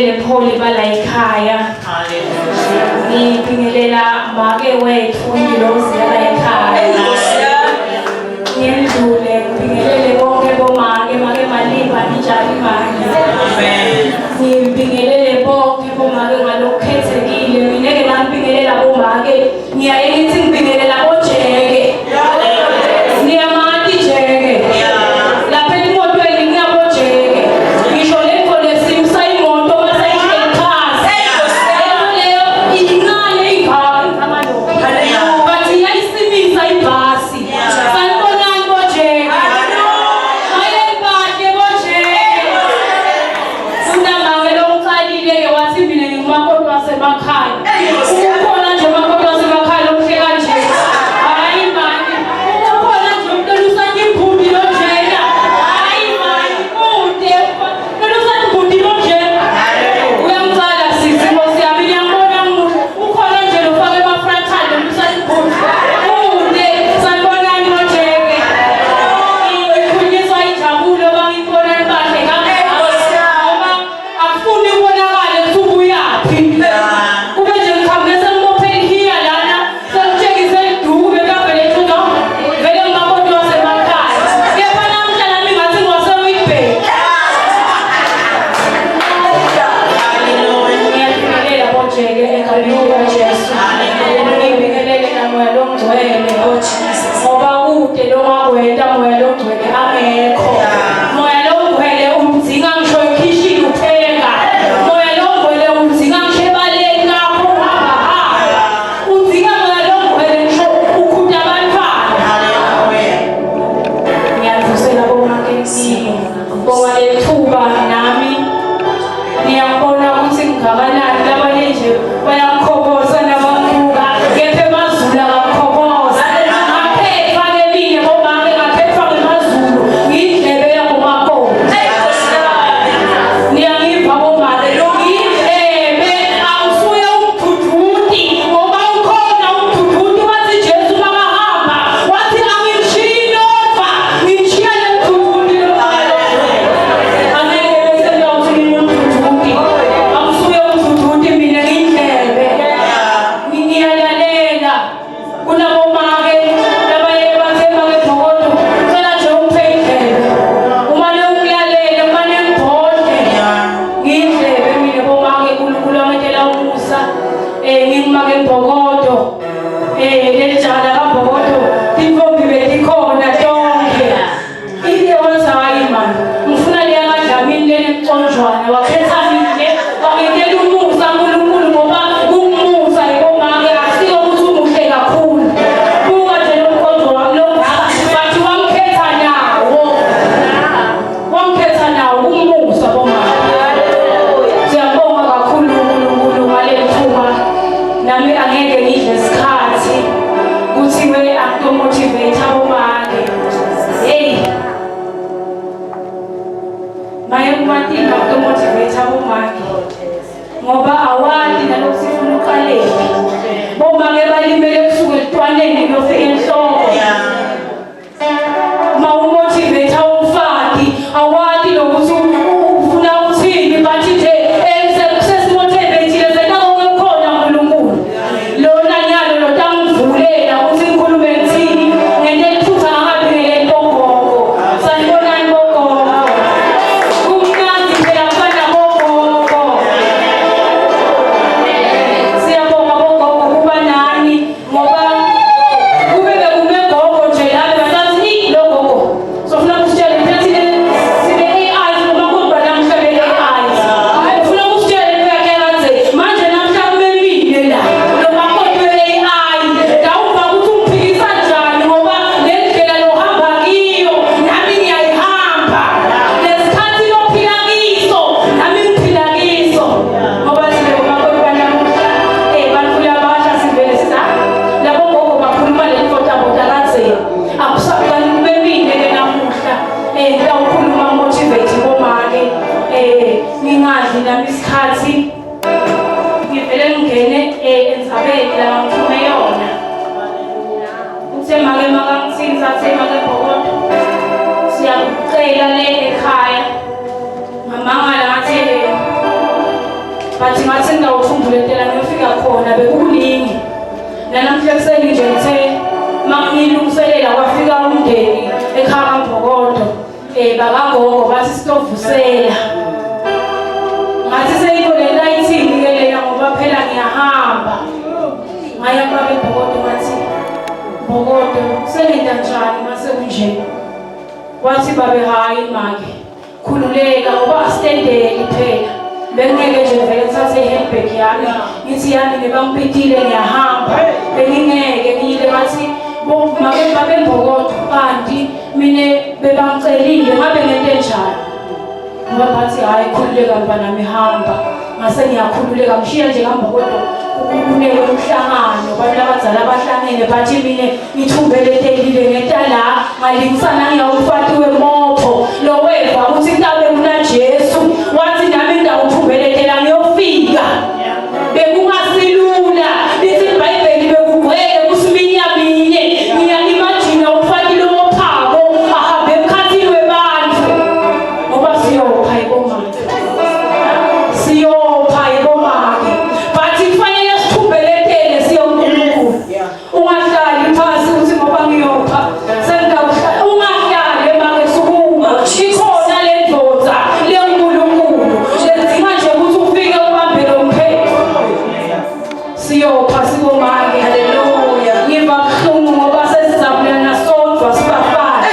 ngibingelele Pholi bala ekhaya. Ngibingelela make wethu uNgilosi bala ekhaya. Ngiyendlule ngibingelele bonke bomake make Malimba njalo imali. Ngibingelele bonke bomake ngalokukhethekile. Ngeke ngibingelela bomake ngiyaye ngithi ngibingelela boJeke. Ngiyamati Jeke. Lapha emotweni ngiyabojeke. Ngisho lekho lesimsa imoto masayishekhazi. Leyo incane ingalo. Bathi yayisimisa ibhasi. Sanibonani boJeke. Ayebade boJeke. Unamake lo uqalile ke wathi mina ngingumakoti wasemakhaya. Ukhona nje umakoti wasemakhaya omhle kanje. Hayi manje. Ukhona nje umntwana usanyimphumbi lo Jeka. Hayi manje kude. Umntwana usanyimphumbi lo Jeka. Uyamcala sisi Nkosi yami ngiyambona ukhona nje lofaka emafrantal lo usanyimphumbi. Kude sanibonani boJeke. Ngikhunyiswa injabulo bangibona ebahle kakhulu. Ngoba akufuni ubonakale ukuthi ubuyaphi. Kube nje ngikhambe sengibophe ihiya lana sengitshengise iduku bekavele thuka vele ngumakoti wasemakhaya. Kepha namhla nami ngathi ngwasewitbank. Ngiyabingelela boJeke egameni likaJesu. Ngibingelele namoya lo ngcwele ngoba kude lo ngagweta moya lo ngcwele angekho. Moya lo ngcwele umdzinga ngisho ekhishini upheka. Moya lo ngcwele umdzinga ngisho ebaleni lapho uhamba. Udzinga moya lo ngcwele ngisho ukhutha abantwana. Ngiyadlulisela bomake bonga lethuba nami ngiyabona ukuthi ngakanani labanye nje bayakhoboza nababuka kepha emazulu akakhoboza. Ngaphetha ngebile bomake ngaphetha ngemazulu ngiyindlebe yabomakoti. Ngiyangiva bomake lo ngiyindlebe awusuye umduduti ngoba ukhona umduduti wathi Jesu makahamba wathi angimshiyi lodwa ngimshiya nemduduti lo. Angeke bese ngiyawuthi ngimduduti awusuye umduduti mina ngiyindlebe. Ngiyalalela kunabomake labaye bathemba ngebhodo cela nje ungiphe indlebe. Umane ungilalele umane ngibhode ngiyindlebe mina bomake uNkulunkulu amethela umusa. Ngingimake Mbhokodo lelijana kaBhokodo intombi betikhona tonke. Ile wathi hayi mani ngifuna leya kaDlamini lenemconjwana wakhetha nje wangitela umusa uNkulunkulu ngoba kungumusa yibomake asiyo ukuthi umuhle kakhulu. Buka nje lo mkhonto wami lo bathi wamkhetha nawo. Wamkhetha nawo kungumusa bomake. Siyabonga kakhulu uNkulunkulu ngaleli thuba. Nami angeke ngidle isikhathi kuthiwe akumotivate abomake. Hey. Maye kumatinga ukumotivate abomake. Ngoba awadi nalokho sifuna uqaleke. Bomake balimele kusuka eThwaneni kuyofika enhloko. Mawumotivate awumfaki awadi lokuthi ufuna uthini bathi nje sesimotivateile senako ngikhona uNkulunkulu. Lona nyalo lo tangivulela ukuthi ngikhulume ngithini ngento eliphutha ngabingeleli bogogo. Sanibonani bogogo. Kumnandi phela kufana bogogo. Siyabonga bogogo kuba nani ngoba kube bekume gogo nje lana bathi lo gogo sofuna kusitshela ukuthi sine AI noma kuba namhlanje AI. Ufuna kusitshela yakhe kanze manje namhlanje bemile la lo makoti we-AI dawuva ukuthi umphikisa njani ngoba lendlela lohamba kiyo nami ngiyayihamba. Lesikhathi lophila kiso nami ngiphila kiso ngoba thina bomakoti banamuhla bantfula abasha sivele sisa labo gogo bakhuluma lelifothabota kanzeni akusaqali bemile ke namuhla. Ngiyawukhuluma motivate bomake. Ngingadli nami isikhathi ngivele ngingene endzabeni la ngiphume yona. Uthe make makangithinta athe make Bhokodo siyakucela le ekhaya. Mamangala ngathi Nanamhla kuseni nje ngithe mangilungiselela kwafika umndeni ekhaya kaMbokodo bakagogo bathi sitovusela. Ngathi seyikole lighting ke lena ngoba phela ngiyahamba. Ngaya kwabe Mbokodo ngathi Mbokodo selenza njani mase kunje? Wathi babe hayi manje khululeka ngoba asitendeli phela. Bengeke nje vele ngithathe ihandbag yami ngithi yami ngebangipitile ngiyahamba bengingeke ngiyile bathi make babe Mbokodo kanti mina bebangicelile ngabe ngente njani ngoba bathi hayi khululeka mntanami hamba ngase ngiyakhululeka ngishiya nje kaMbokodo ukuneke umhlangano abantu abadala abahlangene bathi mina ngithumbele telile ngeta la ngalingisana ngiyawufati wemopho lo weva ukuthi kutabe kuna Jesu wathi nami ngidawuthumbelethela ngiyofika bekungasilula lithi iBhayibheli bekugcwele kusiminya minye ngiyimagine ufaki lo mophako ahambe emkhathini webantu ngoba siyopha ibomani siyopha ibomani bathi kufanele sithumbelethele siyonkulunkulu ungahlali phasi uthi ngoba ngiyopha sengidawuhlala ungahlali make sukuma ikhona le ndvodza lenkulunkulu lezima nje ukuthi ufike ubambe lo mphetho siyopha sibomake haleluya ngiba buhlungu ngoba sesizabulana sodwa sibafana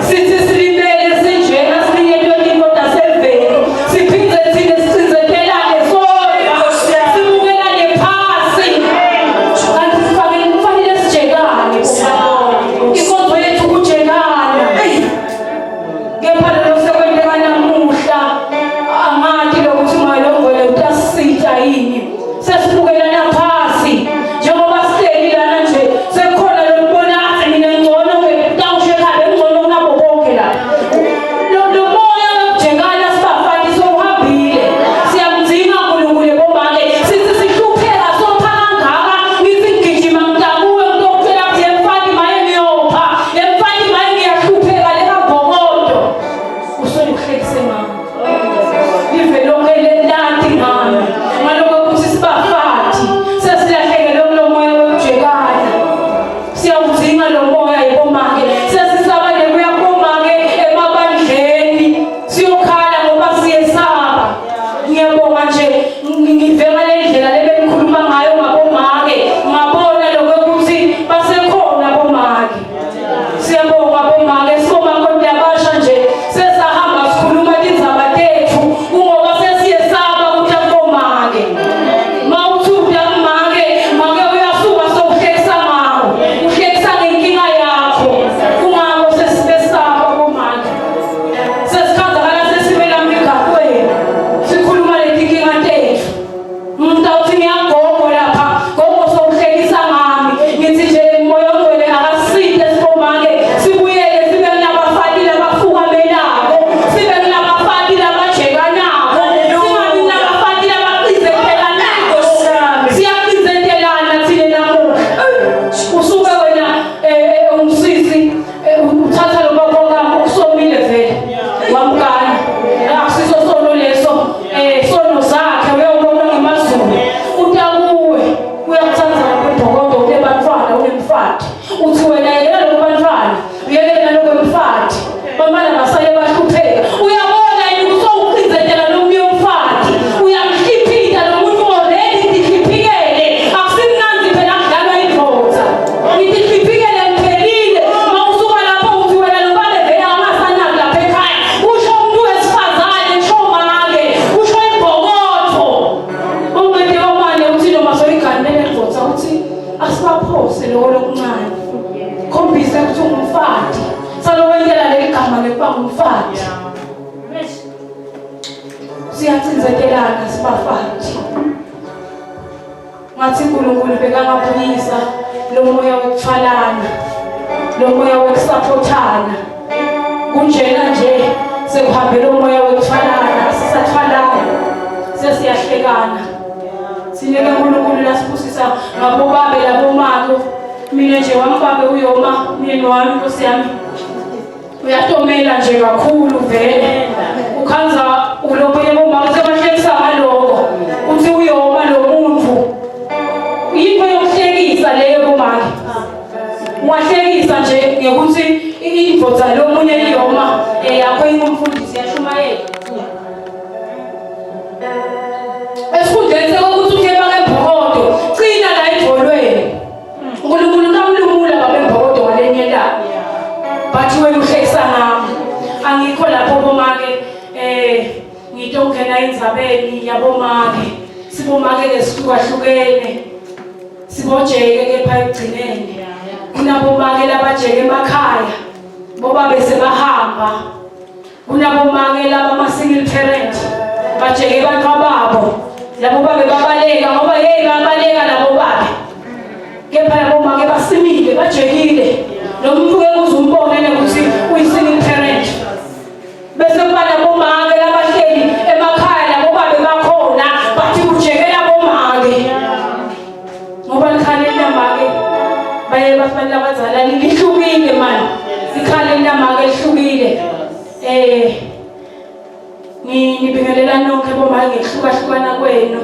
sithi silimele sinjena silinye indoda seveni siphinde thine sicinzelelane sodwa sibukelane phasi kanti kufanele sijekane inkonzo yethu kujekana kepha lelo sekwenteka namuhla angathi lokuthi ungalongole utasisita yini sesibukelana phasi njengoba sihleli lana nje sekukhona lokubona athi mina ngcono ngitawushe ekhaya ngcono kunabo bonke la lo moya wokujekana sibafaki sohambile siyamdzinga uNkulunkulu bomake sithi sihlupheka sopha kangaka ngithi ngigijima ngitakuwe ngitokutshela ukuthi emfaki maye ngiyopha emfaki maye ngiyahlupheka lekaMbokodo usokuhlekise mama live lonke lentanti ngami ngalokho ukuthi sibafati sesilahlekele kulo moya wokujekana siyawudzinga lo moya yibomake sesisabane kuya bomake emabandleni siyokhala ngoba siyesaba ngiyabonga nje ngivela le ndlela lebenikhuluma ngayo ngabomake ngabona lokho ukuthi basekhona bomake siyabonga bomake sibomakoti abasha nje sesahamba sikhuluma indzaba tethu kungoba sesiyesaba ukuthi abomake mawuthuda make uyasuka sokuhlekisa ngawo uhlekisa ngenkinga yakho kungako sesibesaba bomake sesikhazakala sesibela migaqweni sikhuluma letinkinga tethu ngitawuthi ngiyagogo lapha gogo sokuhlekisa ngami ngithi nje moya ongcwele akasite sibomake sibuyele sibe kunabafaki labafukamelako sibe kunabafaki labajekanako singabi nabafaki labacizethelanako siyacizetelana thine namuhla usuke wena umsisi uthatha lo babokamo kusomile vele wamgana akusiso sono leso sono zakhe uyobona ngemazulu utakuwe uyakuthanda kwebhokodo lebantwana unemfati uthi wena yena lo bantwana uyekela lo kwemfati bamala basale bahlupheka uyabona yini usowucizetela lo munye umfati uyamhliphita lo muntu already dihliphikele akusimnandi phela kudlalwa indvodza ngidihliphikele ngiphelile mawusuka lapho uthi wena lo bale vele angasanaki lapha ekhaya usho umuntu wesifazane usho make usho ibhokotho ongcede wamane uthi noma soyiganele indvodza uthi asibaphose lokho lokuncane khombise ukuthi ungumfati salowendela legama lekuba ngumfati siyacinzetelana sibafati ngathi uNkulunkulu bekangabuyisa lo moya wokuthwalana lo moya wokusaphothana kunjena nje sekuhambe lo moya wokuthwalana sisathwalana sesiyahlekana sineke uNkulunkulu lasibusisa ngabo babe labo mako mina nje wambabe uyoma mina wami Nkosi yami uyatomela nje kakhulu vele ukhanza uloboye bomama sebahlekisa ngaloko uthi uyoma lo muntu yikho yokuhlekisa bomake. Ungahlekisa nje ngekuthi indvodza lo munye iyoma yakho ingumfundisi yashumayela. Esifundeni ukuthi uthemba ngebhokodo, cina la edolweni. uNkulunkulu ukamlumula babembhokodo ngalenye la. Bathi wena uhlekisa ngami. Angikho lapho bomake ngitongena indzabeni yabomake. Sibomake lesihlukahlukene. Sibojeke kepha ekugcineni. Kunabomake labajeke emakhaya. Boba bese bahamba. Kunabomake laba single parent. Bajeke abantu babo. Labo babe babaleka ngoba babaleka labo babe. Kepha labo make basimile bajekile. Nomuntu uzumbone ukuthi uyisingle parent. Bese kuba labo make labahleli emakhaya labo babe bakhona bathi kujekela bomake. Ngoba likhalela make baye bafanele abazalani lihlukile manje. Sikhalela make lihlukile. Ngibingelela nonke bomake ngehlukahlukana kwenu.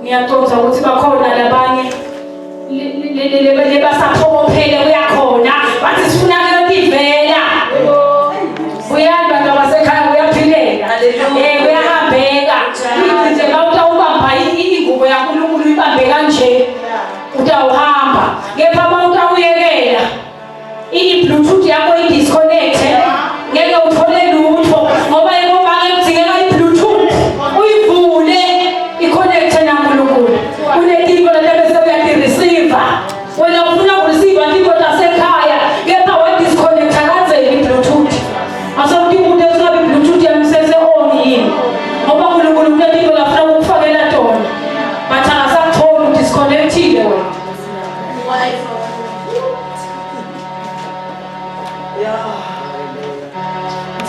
Ngiyaqonda ukuthi bakhona labanye lebasaphokophele kuyakhona bathi sifuna kuyivela. Uyani bantu abasekhaya uyaphilela. Uyahambeka. Nje bawutawubamba ingubo yaNkulunkulu ibambe kanje. Utawuhamba. Kepha bawutawuyekela. I-Bluetooth yakho i-disconnect. Ngeke uthole lutho ngoba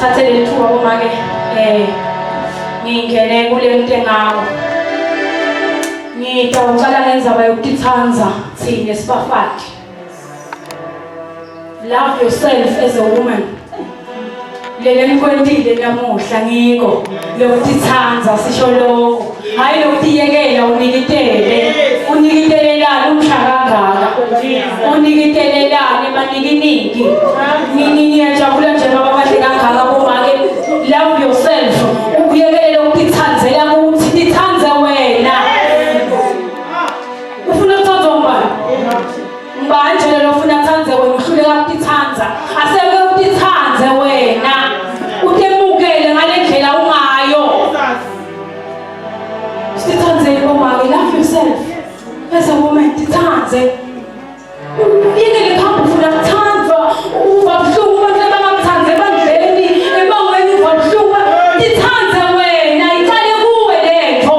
thathele ithuba bomake ngingene kule nto engawo. Ngitawucala ngenzaba yokutithanza thina sibafati. Love yourself as a woman. Lele nikwentile namuhla ngiko lokutithanza sisho lokho. Hayi lokutiyekela unikitelelana umshaka kangaka. Unikitelelane banikiniki. Ngiyajabula nje baba bahle kangaka bomake. Love yourself. Ukuyekele ukutithanzela ukuthi tithanze wena. Ufuna ukuthanza mbani? Mbanje lo ufuna ukuthanza wena uhluleka ukutithanza. Aseke ukutithanze wena. Utemukele ngalendlela ungayo. Tithanze bomake. Love yourself as a woman. Tithanze. Yekele khamba ufuna ukuthanzwa. Uva buhlungu abantu abangakuthanze bandleni ebangweni uva buhlungu. Tithanze wena. Icale kuwe lento.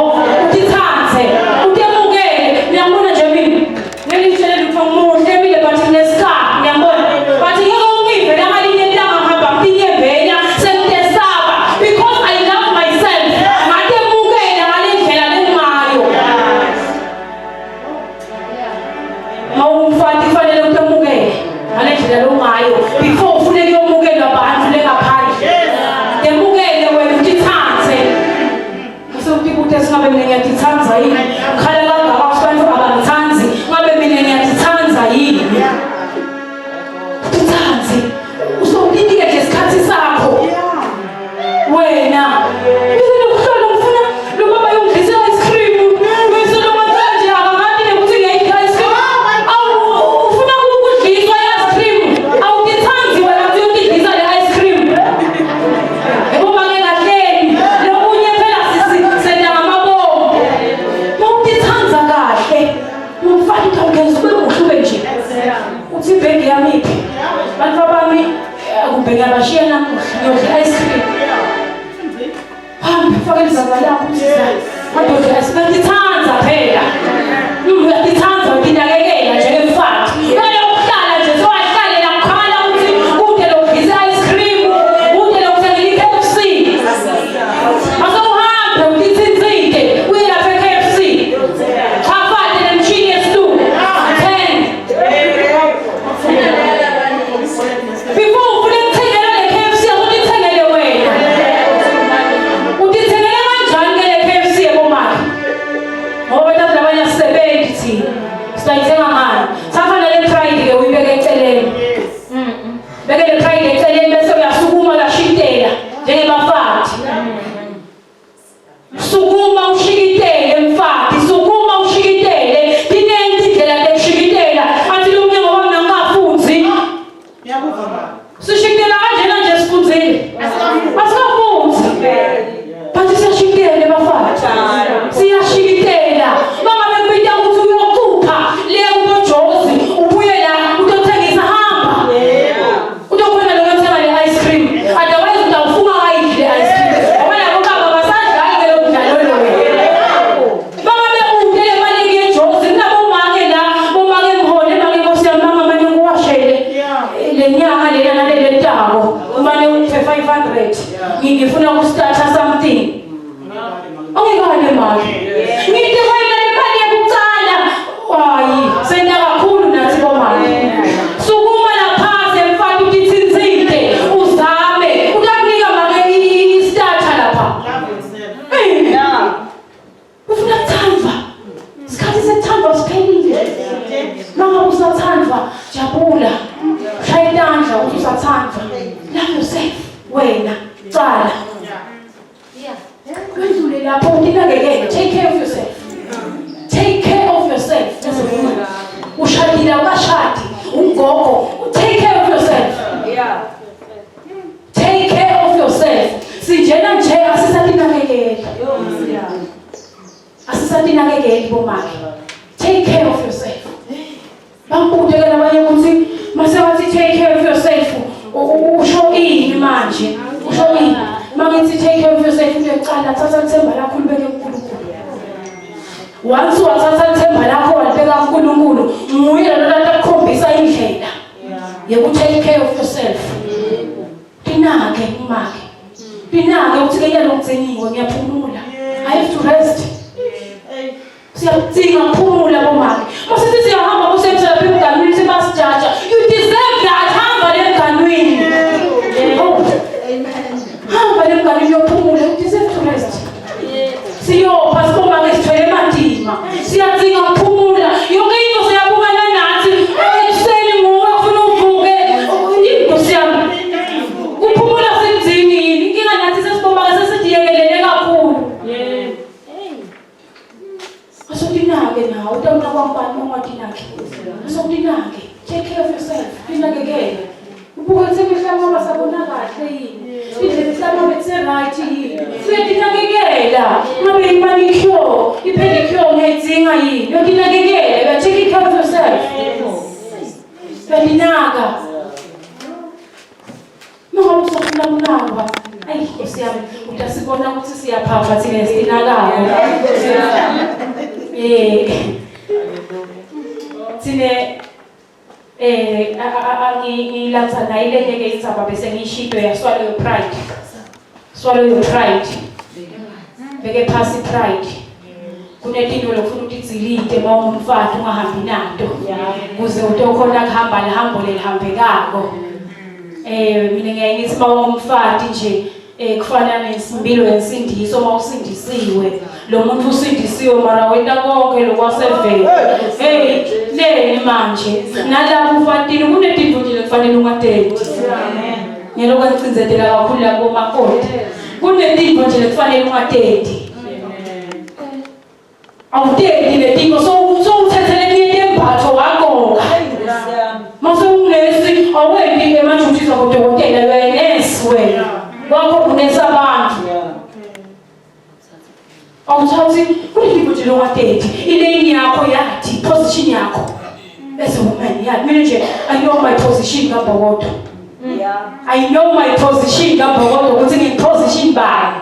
Tithanze. Utemukele. Ngiyabona nje mina. Ngelitshela lutho muhle emile bathi nesaka. Ngiyabona. Bathi ngeke ungive la malinye lingahamba mpinyembenya sengitesaba because I love myself. Ngatemukela ngalendlela lengayo. Mawumfati fanele utemukele ngalendlela longayo before ufune kuyomukela abantu lengaphandle. Temukele wena utithanze. Usuthi ukuthi singabe mina ngiyatithanza yini? Khala kangaka abantu abangithanzi ngabe mina ngiyatithanza yini? Tithanze. Usawudidike ngesikhathi sakho. Wena. Bese ukuhlola ufuna lo baba yongidlisa ice cream. Bese lo manje akangati ukuthi ngiyayidla ice cream. Ufuna ukudliswa ice cream. Awutithanzi wena uyodidisa le ice cream. Ebo make kahleni. Lo munye phela sisenda ngamabomu. Mawutithanza kahle. Umfati utawugeza ube muhle nje. Uthi ibhegi yami iphi? Bantu bami kubheka bashiya namuhla ngiyodla ice cream. Hambi faka izandla lakho uthi madodana asibetithanza phela. Uyatithanza utinakekela njengemfati. Uyokuhlala nje sowahlalela ukhala ukuthi kude lokudlisa ice cream, kude lokuthengela iKFC. Masawuhambe utithinzike uye lapha eKFC. Chafate nemshini yesiluku. 10. Before ufune ukuthengela le KFC akutithengele wena. Utithengele kanjani ke le KFC ebomake? Ngoba Safana le pride ke uyibeke eceleni. Beke le pride eceleni bese uyasukuma lashitela njengebafathi. Sukuma ushikitele mfati, sukuma ushikitele. Dinenge indlela lekushikitela. Athi lumnye ngoba mina ngingafunzi. Sishikitela kanjena nje sifunzile. Asikafunzi. Bathi siyashikitela bafati. Siyashikitela. Mangabe kubita ukuthi uyocupha le kubojozi ubuye la utothengisa hamba. Utokhona lo yothenga le ice cream. Otherwise utawufunga ayidle ice cream. Ngoba labo baba basadlali ke lo mdlalo lo. Mangabe ungele mali ngejozi nabo mange la, bomake mhole make Nkosi yami mama manje ngiwashele. Le nyanga lena nale ntako. Umane uthe 500. Ngifuna ukustarta something. Ongekane mali. Ngithi wena le mali yokucala. Hayi, senda kakhulu nathi bomali. Sukuma lapha semfana utithinzile, uzame. Uyakunika make i-starter lapha. Ufuna ukuthandwa. Isikhathi sekuthanda siphelile. Mama usathandwa, jabula. Shaya idandla ukuthi usathandwa. Love yourself. Wena, cala. Kwendlule lapho utinakekele. Take care of yourself. Take care of yourself. Ushadile ukashadi, ugogo. Take care of yourself. Take care of yourself. Sijena nje asisatinakekele. Asisatinakekele bomake. Take care of yourself. Bambuke labanye ukuthi mase wathi take care of yourself. Usho ini manje? Usho ini? Mangithi take care of yourself uyaqala thatha ithemba lakho libeke kuNkulunkulu. Once wathatha ithemba lakho walibeka kuNkulunkulu, nguye lo akukhombisa indlela. Yeku take care of yourself. Tinake umake. Tinake ukuthi ke yena ngitseniwe ngiyaphumula. I have to rest. Siyadinga ukuphumula bomake. Masithi siyahamba kusemthaphi emganwini sebasijaja. You deserve that. Hamba emganwini. Hamba emganwini yophumula. You deserve to rest. Siyopha sibomake sithwele emadima. Siyadinga ukuphumula. Yonke into siyabukana nathi. Ekuseni nguwe ufuna uvuke. Inkosi yami. Ukuphumula senzini yini? Inkinga nathi sesibomake sesidiyekelele kakhulu. Asodinake nawe utamna kwambani ongadinake. Asodinake. Take care of yourself. Dinakekele. Ubuke semihla mama sabona kahle yini. Indlela ihlama bethe right yini. Uyadinakekela. Ngabe i-manicure, i-pedicure ngiyayidinga yini. Uyadinakekela. You take care of yourself. Uyadinaka. Mangabe usofuna kunamba. Ayi Nkosi yami, utasibona ukuthi siyaphapha thina sidinakala. Sine ngilathana ileke ke isaba bese ngishito ya swallow your pride. Swallow your pride. Beke phasi pride. Kunetinto lokufuna ukuzilite mawumfati ungahambi nanto. Kuze utokhona kuhamba lihambo lelihambekako. Mina ngiyayithi mawumfati nje kufanele nesimbilo yensindiso mawusindisiwe. Lo muntu usindisiwe mara wenda konke lokwasevele. Neni manje nalapho ufatini kunetinto nje kufanele ungadedi. Ngelo kwencinzetela kakhulu labo makoti. Kunetinto nje kufanele ungadedi. Awudedi letinto so uthethele niyembatho wagonga. Mase unesi awendi emajuthisa kodokotela wena wena. Wakho kunesa abantu. Awuthathi kunetinto nje ungadedi. Ilane yakho yathi position yakho. As a woman, yeah. I know my position ngabhokodo. I know my position ngabhokodo ukuthi ngiposition bani.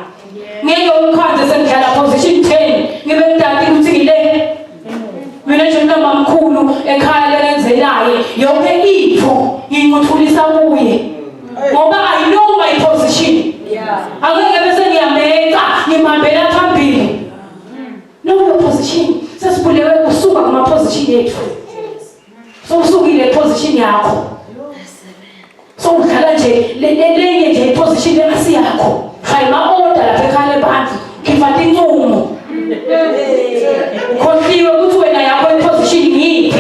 Ngeke ukhanze sengidlala position 10. Ngibe ngidadi ukuthi ngile. Mina nje nomamkhulu ekhaya lenzelaye yonke ipho nginguthulisa kuye. Ngoba I know my position. Angeke bese ngiyameka ngimambela phambili. Know your position. Sesibulewe kusuka kuma position yethu. So usukile position yakho. So udlala nje lenye nje position engasi yakho. Khayima order lapha ekhaya lebandla. Ngifata incumo. Ukhohliwe ukuthi wena yakho position yiphi.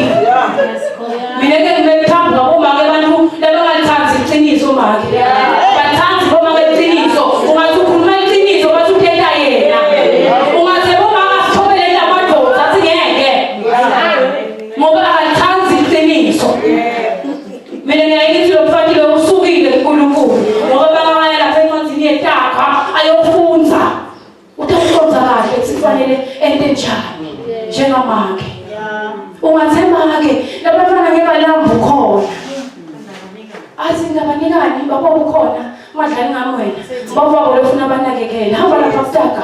Mina ngiyayithi lo mfati lo usukile kuNkulunkulu. Ngoba bangaya lapha emanzini yetaka ayofunza. Utawufunza kahle ukuthi kufanele ente njani njengamake. Ungathemba-ke labantwana ngebalambu khona. Asingabanikani babo bukhona madlali ngami wena. Babo babo lefuna abanakekela. Hamba lapha kutaka.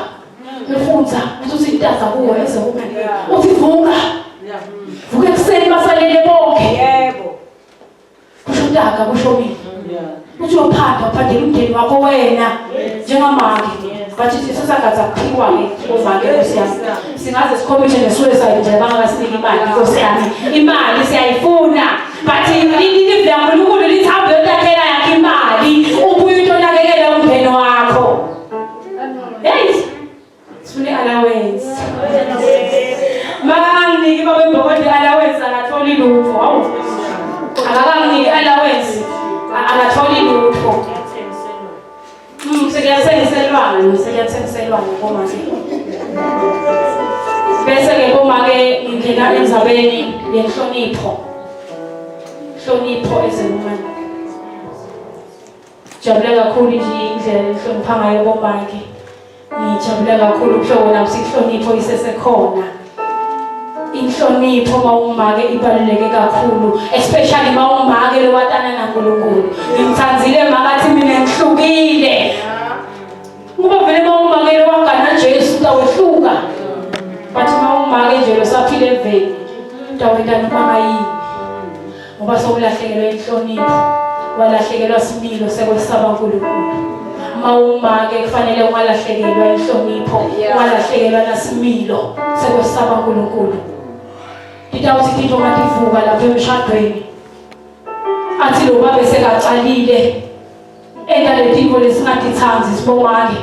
Befunza ukuthi intaza kuwe eze kume. Uthi vuka. Vuka ekuseni basalele bonke. Yebo. Kusho Taka kusho mina. Uthi uyophanda uphandela umndeni wakho wena njengamake. Bathi sisakaza kuphiwa-ke omake Nkosiyami. Singaze sikhomithe ne-suicide nje bangakasiniki imali Nkosiyami. Imali siyayifuna. But ilizwi laNkulunkulu lithi hambe uyotakhela yakhe imali ubuye utonakekela umndeni wakho. Yes. Sifune allowance. Makanginiki babe mbokode allowance akatholi lutho. Hawu. Akakanginiki allowance akatholi lutho. Sekuyathengiselwana komake. Bese-ke komake ngingena endzabeni yenhlonipho. Hlonipho ezemumani. Jabula kakhulu nje indlela enhlonipha ngayo komake. Ngijabula kakhulu kuhlobo nami sihlonipho isesekhona. Inhlonipho mawumake ibaluleke kakhulu, especially mawumake lo watana naNkulunkulu. Ngimthanzile makathi mina ngihlukile. Ngoba vele mawumake lo wangana Jesu utawehluka. But mawumake nje lo saphile eveni utawenda noma ngayini. Ngoba sokulahlekelwa inhlonipho, walahlekelwa similo sekwesaba uNkulunkulu. Mawumake kufanele ungalahlekelwa inhlonipho, ungalahlekelwa nasimilo sekwesaba uNkulunkulu. Ngitawuthi into madivuka lapha emshadweni. Athi lo baba sekacalile engalethiko lesingadithanzi sibomake.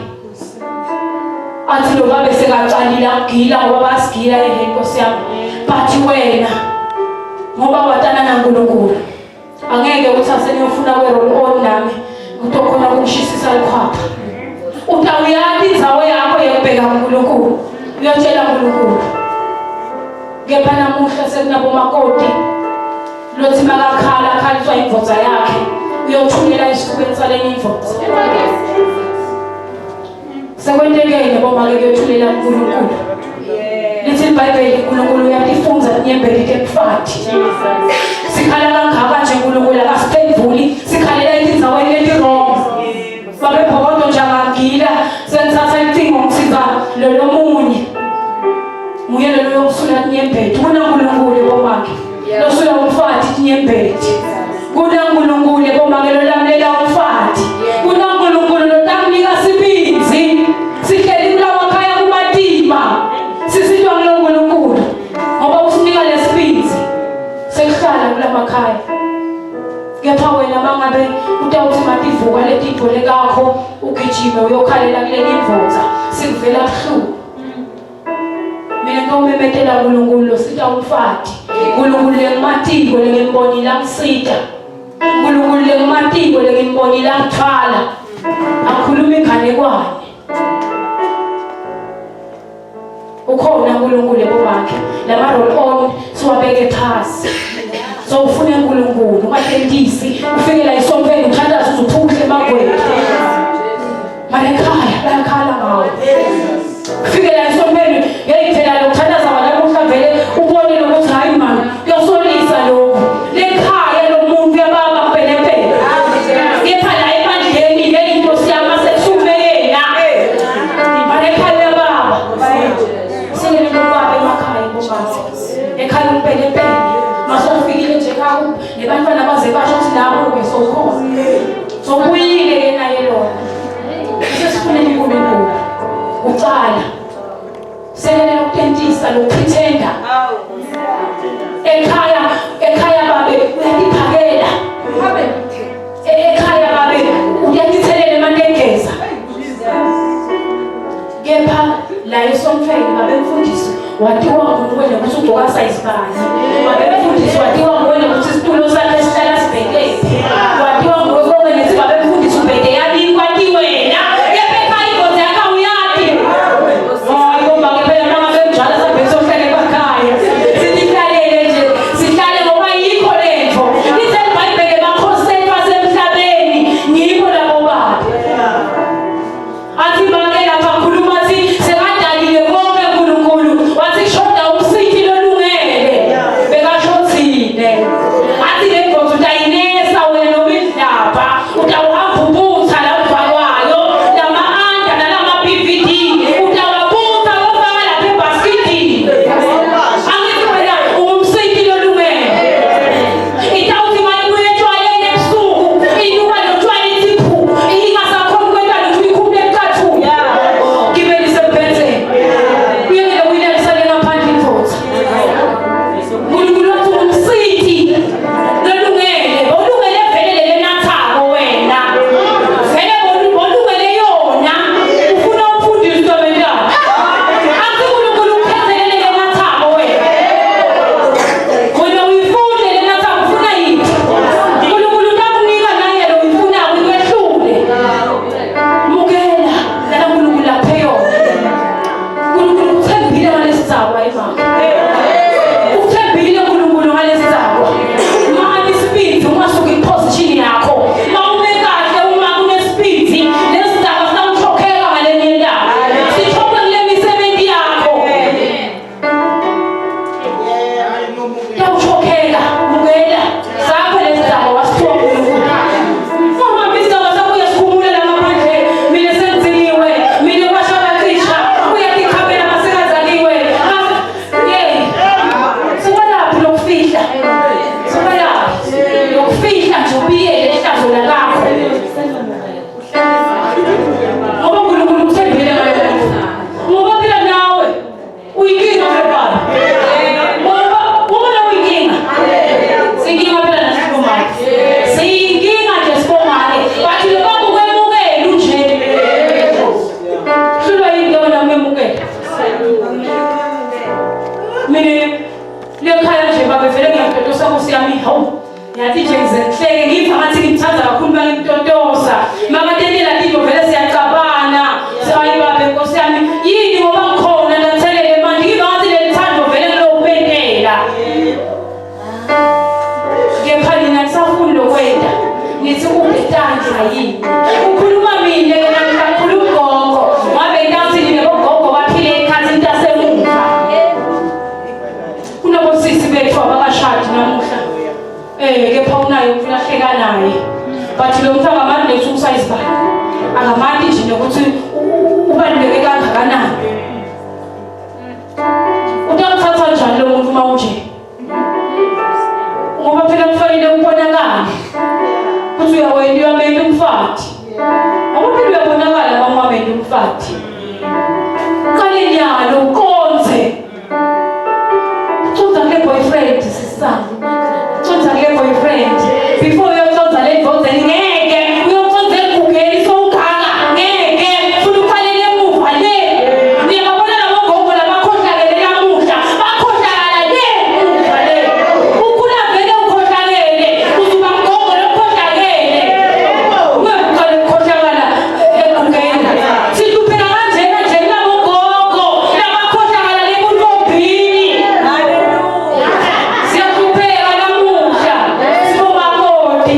Athi lo baba sekacalile agila ngoba basigila Nkosiyami. But wena ngoba watana naNkulunkulu angeke uthathe niyofuna kwe-roll on nami utokhona ukushisisa likhwapha. Utawuyati indzawo yakho yekubheka uNkulunkulu uyotshela uNkulunkulu. Kepha namuhla sekunabomakoti lothi makakhala akhaliswa imvodza yakhe uyothulela esifubeni saleni imvodza. Sekwentekele bomake kuyothulela uNkulunkulu. Lithi iBhayibheli uNkulunkulu uyatifunza inyembezi tekufati. Sikhala kangaka nje uNkulunkulu akasiphenduli sikhalela indzaweni leti-wrong. Babe phokodo njengagila senithatha icingo ngisiza lo munye. Muye lo yomsula inyembezi kunaNkulunkulu bomake. Lo sula umfati inyembezi. KunaNkulunkulu bomake lo lamulela umfati. KunaNkulunkulu lo tamnika sibinzi. Sihleli kulawa khaya kumatima. Sisitwa nguNkulunkulu. Ngoba usinika lesibinzi. Sekuhlala kulamakhaya. Kepha wena mangabe utawuthi madivuka letipho lekakho ugijime uyokhalela kuleli imvodza sikuvela buhlungu. Mina ngawumemetela uNkulunkulu sita umfati. uNkulunkulu lengimatiko lengimbonile angisita. uNkulunkulu lengimatiko lengimbonile angithwala. Akhuluma inganekwane. Ukhona uNkulunkulu bomake. Lama roll on siwabeke phasi. So ufune uNkulunkulu ungathendisi ufike la isompeni uthandaza uzuphuhle emagweni. Manje ekhaya bayakhala ngawo. Ufike la isompeni yayiphela lokuthandaza walamuhla vele ubone lokuthi hayi mama kuyosolisa lokho. Lekhaya lo muntu yababa kuphele. Kepha la ebandleni lento siyama sekusume yena. Manje ekhaya yababa. Sele lokubaba emakhaya bomama. Ekhaya umpele. Masofikile nje kawu nebantwana baze basho ukuthi nawo besokhona. Sokuyile yena yelona. Sesifune uNkulunkulu. Ucala. Selele lokutentisa lokupretenda. Ekhaya babe uyatiphakela. Ekhaya babe uyatithelela emanengeza. Kepha la esomfeni babe mfundisi watiwa nguwena ukuthi ugqoka size bani. Babe mfundisi watiwa nguwena ukuthi isitulo sakhe sihlala sibhekele. Watiwa nguwena ukuthi babe mfundisi ubheke yali kwati wena. Kepha ekhaya ingozi yakho uyati. Hayi bomba phela mangabe njalo sabhe sohlale ekhaya. Sihlalele nje sihlale ngoba yikho lento. Siya tupera na musha. Sipo makote.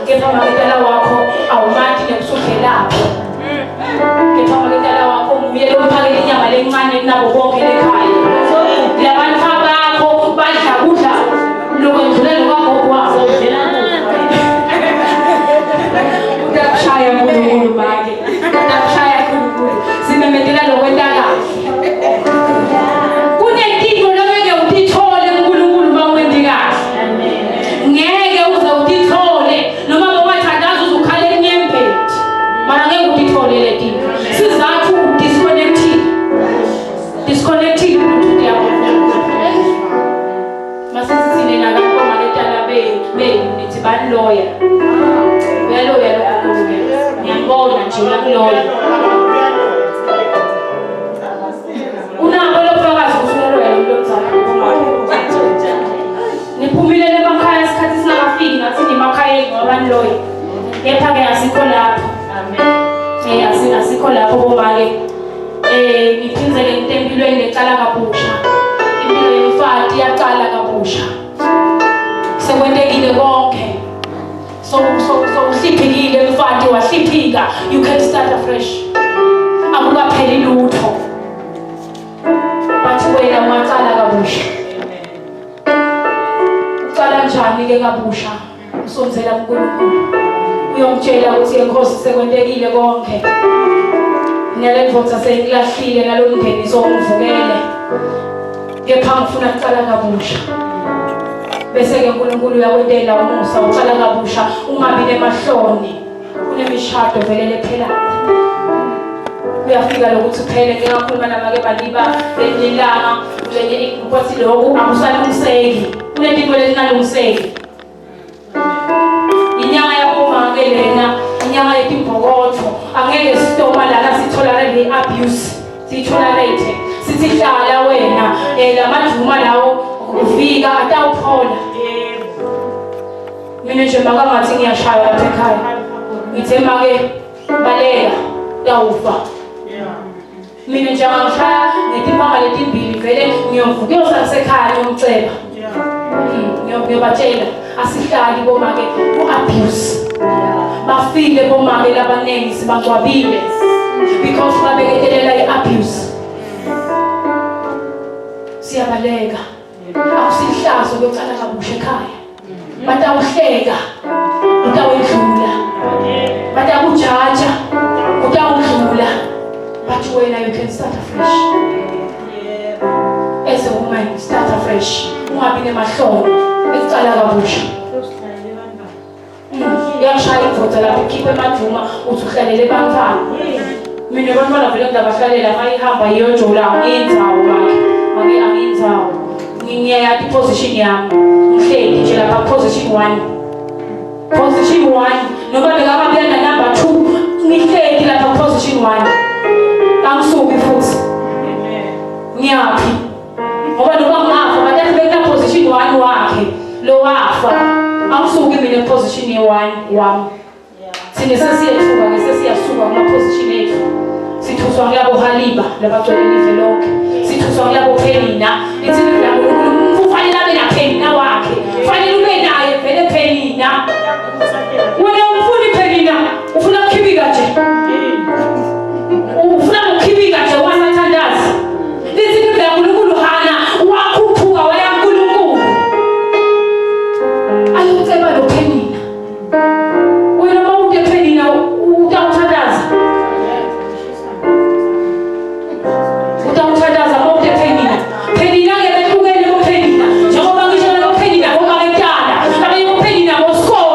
kepha maketala wakho awumati nekusudlelapho. Kepha maketala wakho nguye lomphakela inyama lencane kunabo bonke lekhaya. Labantu bakho badla kudla lokwendlulela kwagogo wabo. Uyakushaya uNkulunkulu bake. Uyakushaya uNkulunkulu. Simemethela lokwenta kahle. Kunenkingo longeke utithole uNkulunkulu mawenzi kahle. Ngeke uze utithole noma bowathandaza uzukhala enyembeti. Mara ngeke utithole le kinto. Sizathu disconnected ukuthi yakho. Masisithine nabantu maketala nithi baloya. Uyaloya lokho kuke. Ngiyabona nje uyakuloya. Unabo lofakazi usuloya lomzana niphumile emakhaya isikhathi singakafiki ngathi nimakhaya ngabaloya. Kepha ke asikho lapho. Amen. Asikho lapho bomake. Ngiphinzele intempilweni lecala kabusha. Impilo yemfati yaqala kabusha. Sekwentekile konke. So uhliphikile mfati wahliphika. You can start afresh. Akukapheli lutho. Bathi wena waqala kabusha. Uqala njani ke kabusha? Usonzela uNkulunkulu. Uyomtshela ukuthi inkosi sekwentekile konke. Ngiyalenza sengilahlile nalomngeniso ongivukele. Kepha ngifuna ukuqala kabusha. Bese ke uNkulunkulu uyakwentela umusa uqala kabusha ungabi nemahloni. Kunemishado velele phela. Uyafika lokuthi phele ngeke ngakhuluma namake baliba lelanga lenye ukuthi lokho akusalungiseki. Kunento lezingalungiseki. Inyanga yaboma ke lena, inyanga yetimbokotho, angeke sitoma lana sitolerate abuse. Sitolerate. Sithi hlala wena, lamaduma lawo ufika atawuphola. Mina nje makangathi ngiyashaya lapha ekhaya. Ngithe make baleka tawufa. Mina nje ngishaya ngetimbanga letimbili vele ngiyomvuka yosasekhaya ngiyomcela. Ngiyobatshela asihlali bomake ku-abuse. Bafile bomake labanengi sibangcwabile because babeketelela i-abuse. Siyabaleka. Akusihlazo kuyocala kabusha ekhaya. Batawuhleka, utawudlula. Batakujaja, utawudlula. But when you can start afresh. As a woman, start afresh. Ungabi nemahloni ekucala kabusha. Yashaya imvota lapho ikhiphe emaduma uthi uhlalele bantwana. Mina abantwana vele ngidabahlalela mayihamba iyojula ngiyinzawo make angiyinzawo. Ngiyayathi position yami. Ngihleli nje lapha position 1. Position 1 noma bekaba buyana number 2 ngihleli lapha position 1. Angisuki futhi. Ngiyaphi? Ngoba noma ngafa bathi beka position 1 wakhe lo wafa. Angisuki mina position ye-1 wami. Sine sesiyethuka ngesesiyasuka kuma position ethu. Sithuswa ngiyabo Haliba labagcwele live lonke. Sithuswa ngiyabo Penina. Lithi uNkulunkulu kufanele abe na Penina wakhe. Kufanele ube naye vele Penina. Wena ufuna iPenina, ufuna ukukhibika nje. Ufuna ukukhibika nje wasathandaza. Lithi uNkulunkulu hana wakhuphuka waya uNkulunkulu. Ayoceba lo Penina. Wena mawude Penina utawuthandaza. Utawuthandaza mawude Penina. Penina ngebehlukene lo Penina. Njengoba ngisho lo Penina ngoba ngekhala. Kabe lo Penina ngosikole.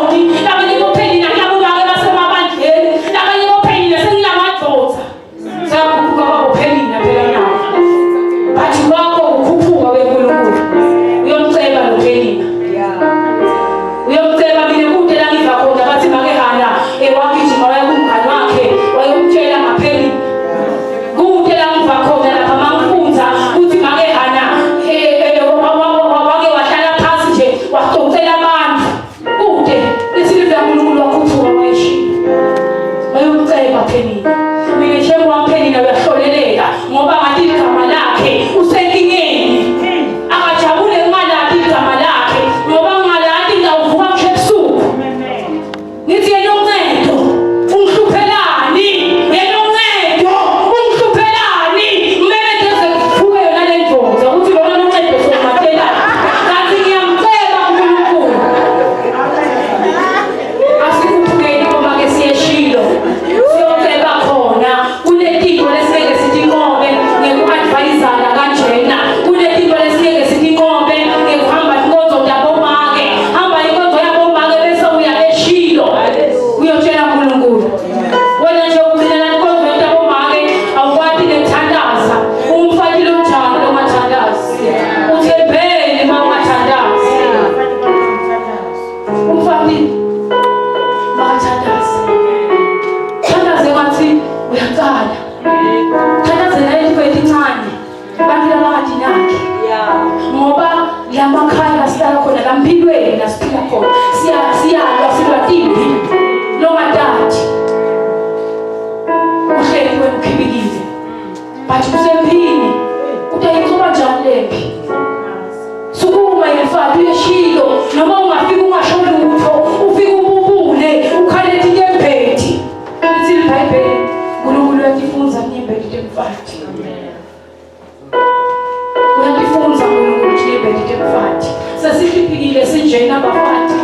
bafati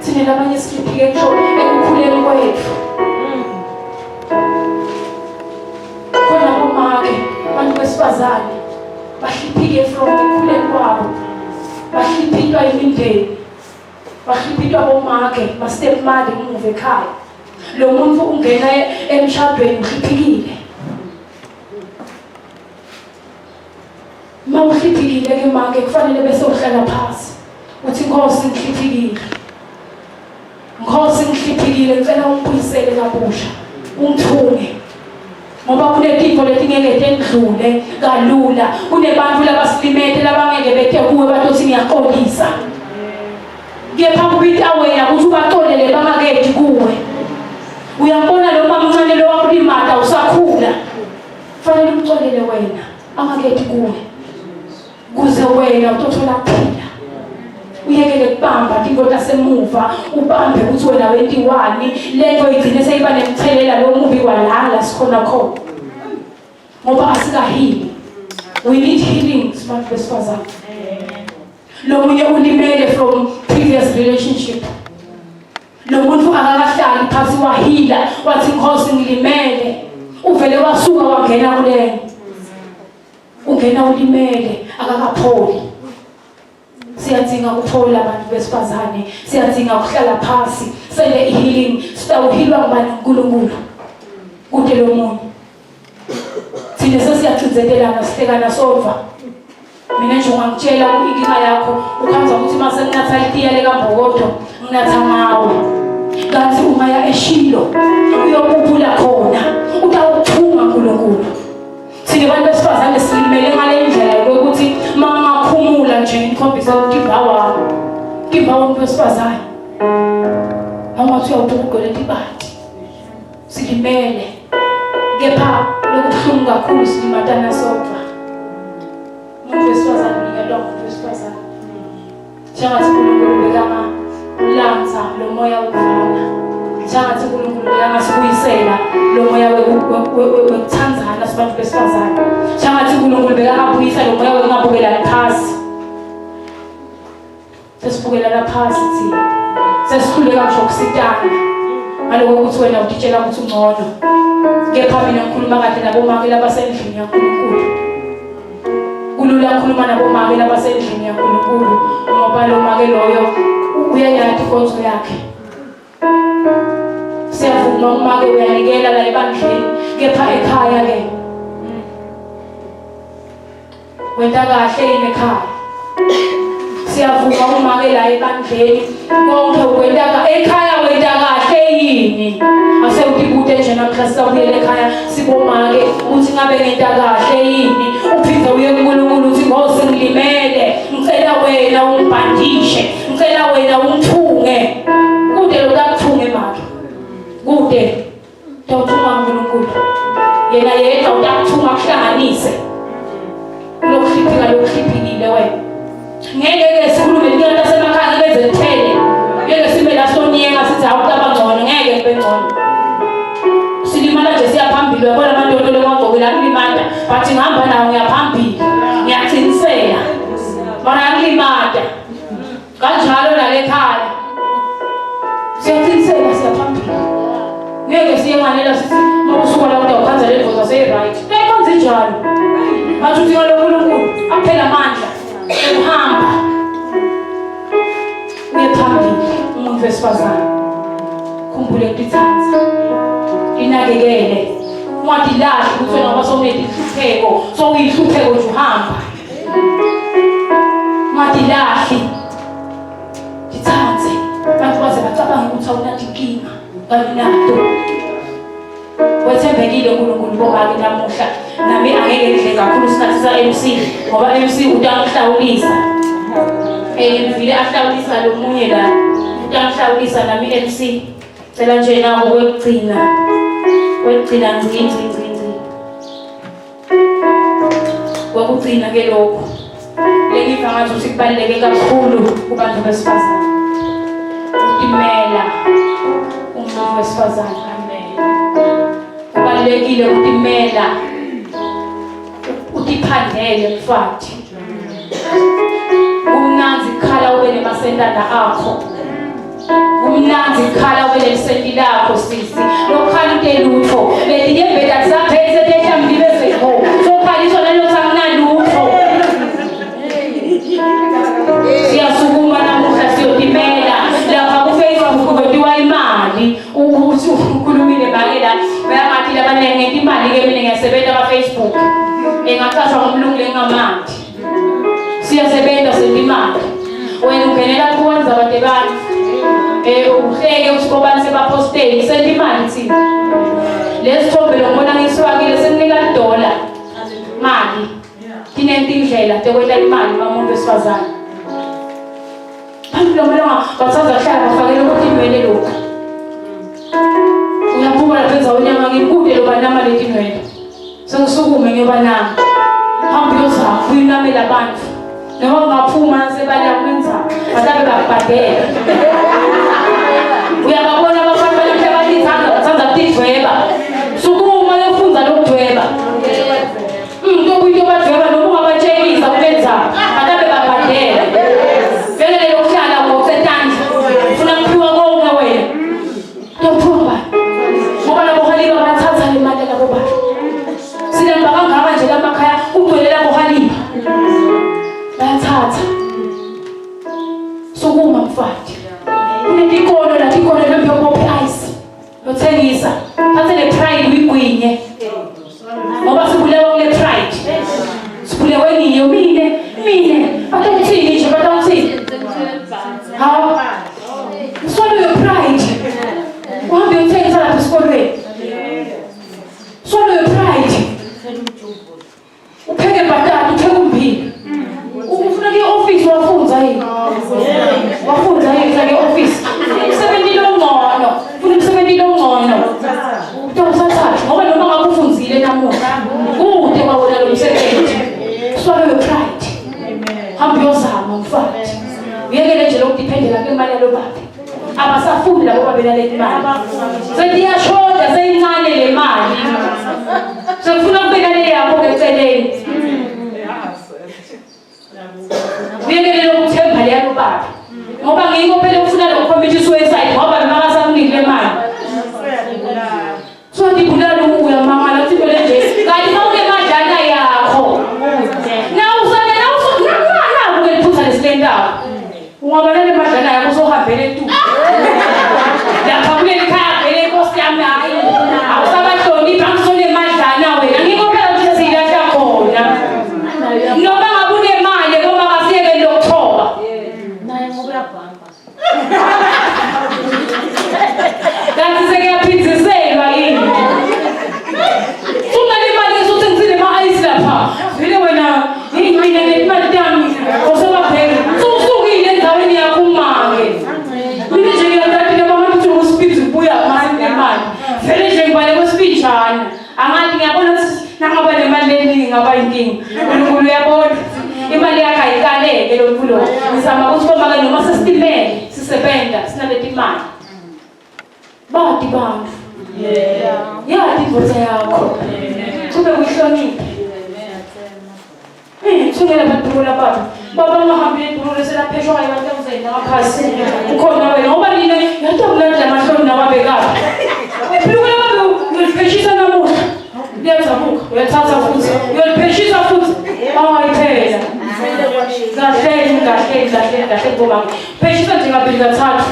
thina labanye sihliphike ekukhuleni kwethu khona bomake abantu besifazane bahliphike from ekukhuleni kwabo bahliphitwa imindeni bahliphitwa bomake ma-stepmother umuva ekhaya lo muntu ungena emshadweni uhliphikile ma uhliphikile ke make kufanele bese uhlala phansi uthi Nkosi ngihliphikile Nkosi ngihliphikile ngicela ungibuyisele kabusha ungithunge ngoba kunezinto letingeke tendlule kalula kunebantu labasilimete labangeke bethe kuwe bathi ngiyaxolisa kepha kubithi awena ukuthi ubaxolele bangakethi kuwe uyabona lo mama uncane lo wakulimata usakhula fanele umxolele wena angakethi kuwe kuze wena utothola kuphila uyekele kubamba into tasemuva ubambe ukuthi wena wentiwani lento igcine seyiba nemthelela lo mubi kwalala sikhona khona ngoba asikahili we need healing smart besifazane lo munye ulimele from previous relationship lo muntu akakahlali phansi wahila wathi Nkosi ngilimele uvele wasuka wangena kuleni ungena ulimele akakapholi siyadinga ukuphola abantu besifazane siyadinga ukuhlala phansi sele healing sitawuhilwa ngubani uNkulunkulu kude lo muntu thina sesiyathunzetelana sihlekana sova mina nje ungangitshela inkinga yakho ukhamza ukuthi mase nginatha itiya lekambokodo nginatha ngawe kanti ungaya eShilo uyokuphula khona utawuthunga uNkulunkulu thina abantu besifazane silimele ngale ndlela yokuthi mangakhumula nje ikhombisa ukugimba umuntu wesifazane angathi uyawubuqela tibati silimele kepha lokuhlungu kakhulu silimatana sodwa umuntu wesifazane ngiyadwa umuntu wesifazane njengathi uNkulunkulu bekama lanza lo moya wokufana njengathi uNkulunkulu bekama sibuyisela lo moya wokuthandzana sibantu besifazane njengathi uNkulunkulu bekama buyisa lo moya wokungabukela phasi sesibukela phasi thina sesikhuleka ngisho ukusitana ngaloko ukuthi wena utitshela ukuthi ungcono kepha mina ngikhuluma kahle nabomake labasendlini yaNkulunkulu kulula ukukhuluma nabomake labasendlini yaNkulunkulu ngoba lo make loyo uyayazi inkonzo yakhe siyavuma umake uyanikela la ebandleni kepha ekhaya ke wenda kahle ekhaya siyavuma umake la ebandleni konke wenda ekhaya wenda kahle yini asewudibude nje namhla sisabuyela ekhaya sibomake uthi ngabe ngenta kahle yini uphinde uye kuNkulunkulu uthi Nkosi ngilimele ngicela wena ungibhandishe ngicela wena ungithunge kude lo kakuthunge manje kude tawuthunga uNkulunkulu yena yedwa utakuthunga kuhlanganise lokuhliphika lokuhliphikile wena ngeke sikhulume into yasemakhaya benze kuphele ngeke sibe la sonyenga sithi awutabangcono ngeke kube ngcono silimala nje siyaphambili yabona amantondo lekwagqokela kulimata bathi ngihamba nawo ngiyaphambili ngiyacinisela bona kulimata kanjalo nalekhaya siyacinisela siyaphambili ngeke siyenganela sithi mawusuka la kodwa ukhanza levoza sey-right lekwenze njalo bathi uthi uNkulunkulu aphela amandla uhamba uyephambili umuntu wesifazane khumbule ukuthanza inakekele ungathi lahle ukuthi wena ngoba sowunehlupheko sowuyihlupheko nje uhamba ungathi lahle ngithanze abantu baze bacabanga ukuthi awunathi inkinga kaninato wethembekile uNkulunkulu bomake namuhla nami angeke ngidle kakhulu isikhathi sa-MC ngoba MC utangihlawulisa vile ahlawulisa lo munye la utangihlawulisa nami MC cela nje nako kwekugcina ngci kwakugcina ke lokho lengiva ngathi ukuthi kubaluleke kakhulu kubantu besifazane utimela umuntu wesifazane kubalulekile ukutimela utiphandele mfati umnanzi khala ube ngasendana akho. Umnanzi khala wele lisendi lakho sisi. Lokhala utelutho. Bethi yembeda zaphethe tehlambi bezekho. Sokhaliswa nalokusamna lutho. Siyasukuma namuhla siyotimela lapha ku Facebook kwetiwa imali. Ukuthi ukhulumile bakela bayathi labanenge imali ke mina ngiyasebenza ka Facebook. Engaqashwa ngomlungu lengamandi. Siyasebenza sendimali. Wena ungenela kuwenza abantu bani? Uhleke usibobani sebaposteni sendimali thina. Lesithombe lokubona ngisifakile seninika $1 mali. Kinento indlela tekwenta imali mamuntu wesifazane. Abantu lomela bathatha hlala bafakele ukuthi inwele lokho. Uyaphuma lapha unyama ngikude lo banama leti nwele. Sengisukume ngebanama. Hamba uyozama uyinamela abantu. Noma ungaphuma sebala kwenza batabe bakubhadela. Uyababona abafana balamhle bathanda ukudweba. Sukuma uyofunza lokudweba. Into badweba noma ungabatshekisa kubenza batabe bakubhadela. Vele lokuhlala ngokusetandla. Ufuna kuphiwa konke wena. Tophuba. Ngoba labo haliba bathatha le mali labo bantu. Silemba kangaka nje lamakhaya ugcwelela bohaliba. Bayathatha. Sukuma mfati. Kunetikono lapho pophi ice. Lothengisa. Thatha le pride uyigwinye. Ngoba sibulewa kule pride. Sibulewe ngiyo mine. Bathini nje bathini. Hawo. Swallow your pride. Uhambe uthengisa lapha esikolweni. Swallow your pride. Upheke batata, upheke ummbili. Ufuna ke office wafunza yini? Wafunza yini ke office? Umsebenzi longcono. Ufuna umsebenzi longcono. Utawusathatha ngoba noma ngakufunzile namuhla. Kude kwawona lo msebenzi. Swallow your pride. Hamba uyozama mfati. Uyekele nje lokudependela kwemali yalo baba. Abasafundi labo babela le mali. Sendiyashoda seyincane le mali. Sefuna ukubeka le yakho eceleni. Uyekele lokuthemba le yalo baba. Ngoba ngiko phela ufuna lokucommit suicide ngoba makasamnike le mali. So ndibulala ukuya mama lathi phela nje kanti konke madlana yakho. Na ukeliphutha lesilendaba. Ungabalele madlana yakho sohambele tu. Lapha kule ekhaya vele inkosi yami hayi. Awusabahloniphi angisole madlana wena. Ngiko phela ukuthi siyilahla khona. Noma ngabune imali ngoba kasiyeke lokuthoba. Naye ngoba uyabhamba. Kanti sekuyaphithiselwa yini? Ungale imali esuthi ngitsile ma-ice lapha. Vele wena mina nemali yami osebabheka. Usukile endaweni yakho umange. Mina nje ngiyathathile abantu ukuthi uspeed ubuya imali. Vele nje ngibale kwesipijana. Angathi ngiyabona ukuthi nangaba nemali eningi ngaba inkinga. uNkulunkulu uyabona. Imali yakhe ayikaleke lo mfulo. Ngizama ukuthi koma ke noma sesitimele sisebenza sinaleti imali. Bathi bantu. Yathi indoda yakho. Kube uyihloniphe. Thungela abantu lapha. Baba ngahambile ibhulule selapheshwa abantu uzenda ngaphasi. Ukhona wena ngoba nina yathobulanda amahloni nawabekapha. Ibhulule babe ulipheshisa namuhla. Liyazamuka, uyathatha futhi. Uyolipheshisa futhi. Ayiphela. Kahle ngoba pheshisa nje ngabili kathathu.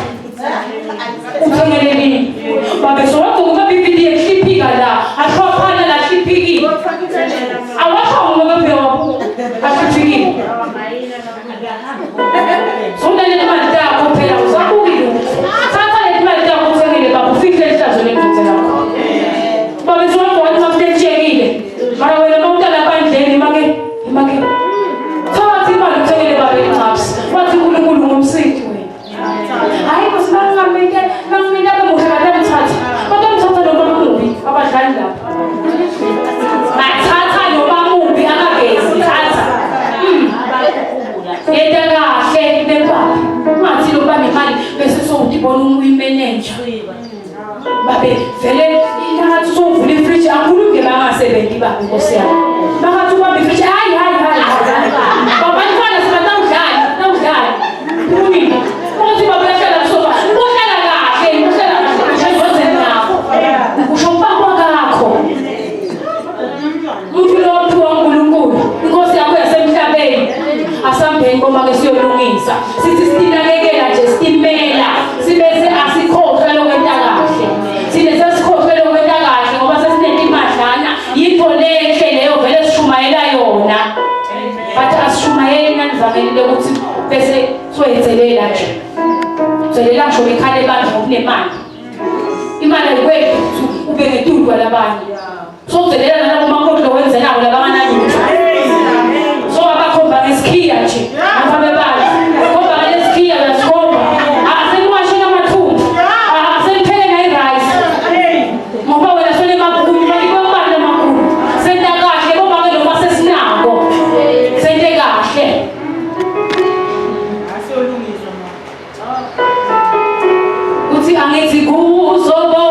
Uthengele nini? Babe sowakho ngoba bibili yehliphika la. Athwaphana la hliphiki. Awasho ngoba phela wabu. Ahliphiki. Sonke le mali yakho phela usakubile. Thatha le mali yakho uthengele baba ufihle ihlazo lendoda lakho. Babe sowakho wathi mawuthetshekile. Mara wena mawutala bandleni make. Thatha imali uthengele baba incapsi. Wathi uNkulunkulu ngomsithi wena. Hayi kusibangameke bangimina bemuhle bathatha. Batamthatha noma mubi abadlali lapha. Bathatha noma mubi akagezi thatha. Yenda kahle nebaba. Ngathi lo bani imali bese sowudibona umanager. Babe vele inathi sowuvula ifridge akhulume bangasebenzi baba inkosi yami. Bakathi ubaba ifridge hayi. Baba ntwana sibatawudlala. Kuni soyenzelela nje uzelela ngisho bekhale abantu ngokunemali imali ayikweli ube ngetundwa labanye sozelela nalabo makhohlwa wenzenayo labanganalutho so abakhomba ngesikhiya nje ababe bazi khomba ngesikhiya basikhomba asenwashe amathumbu asenpheka irice ngoba wena sole makhulu mali kwemali makhulu senta kahle ngoba ke noma sesinako sente kahle asiyolungisa uthi angithi kuzobo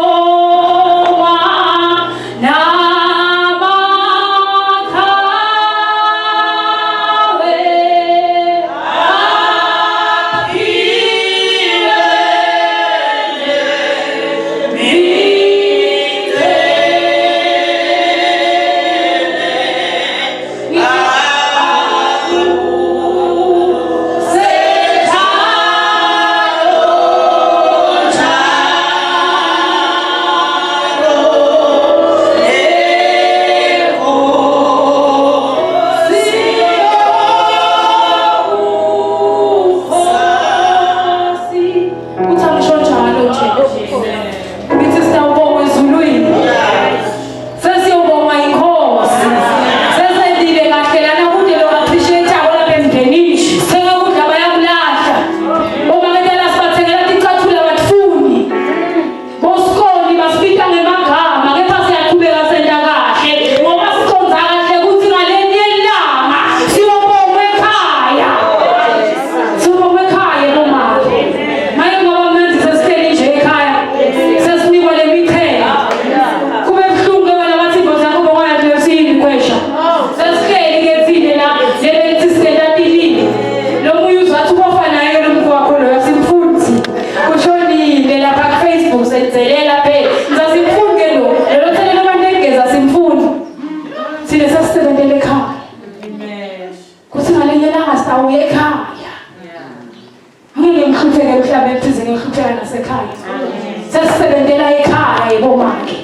sesisebenzela ekhaya yibomake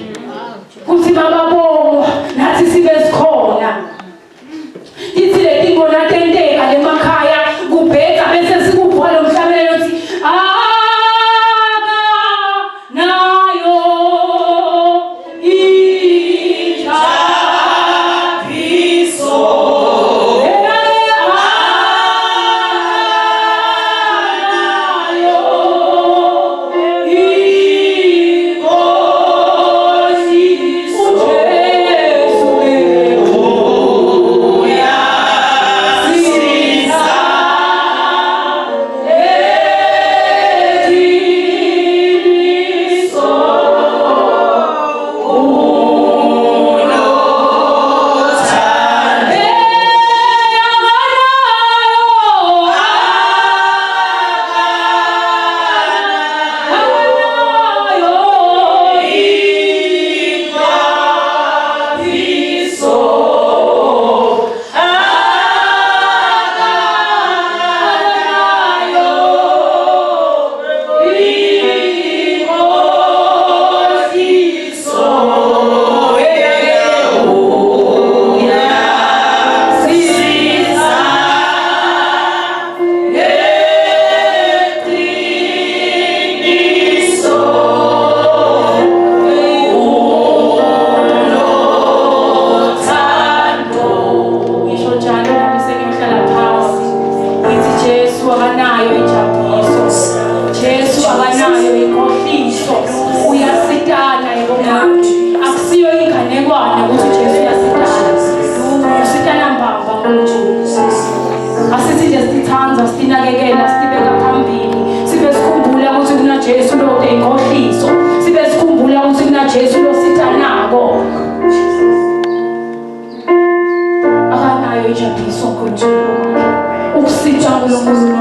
kuthi baba bomo nathi sibe sikhona ithi leti ngona tenteka lemakhaya kubheka bese sikuvula umhlabelelo uthi nayo Jesu lo sitanako akanayo ijabiso konje ukusitha kulo muzi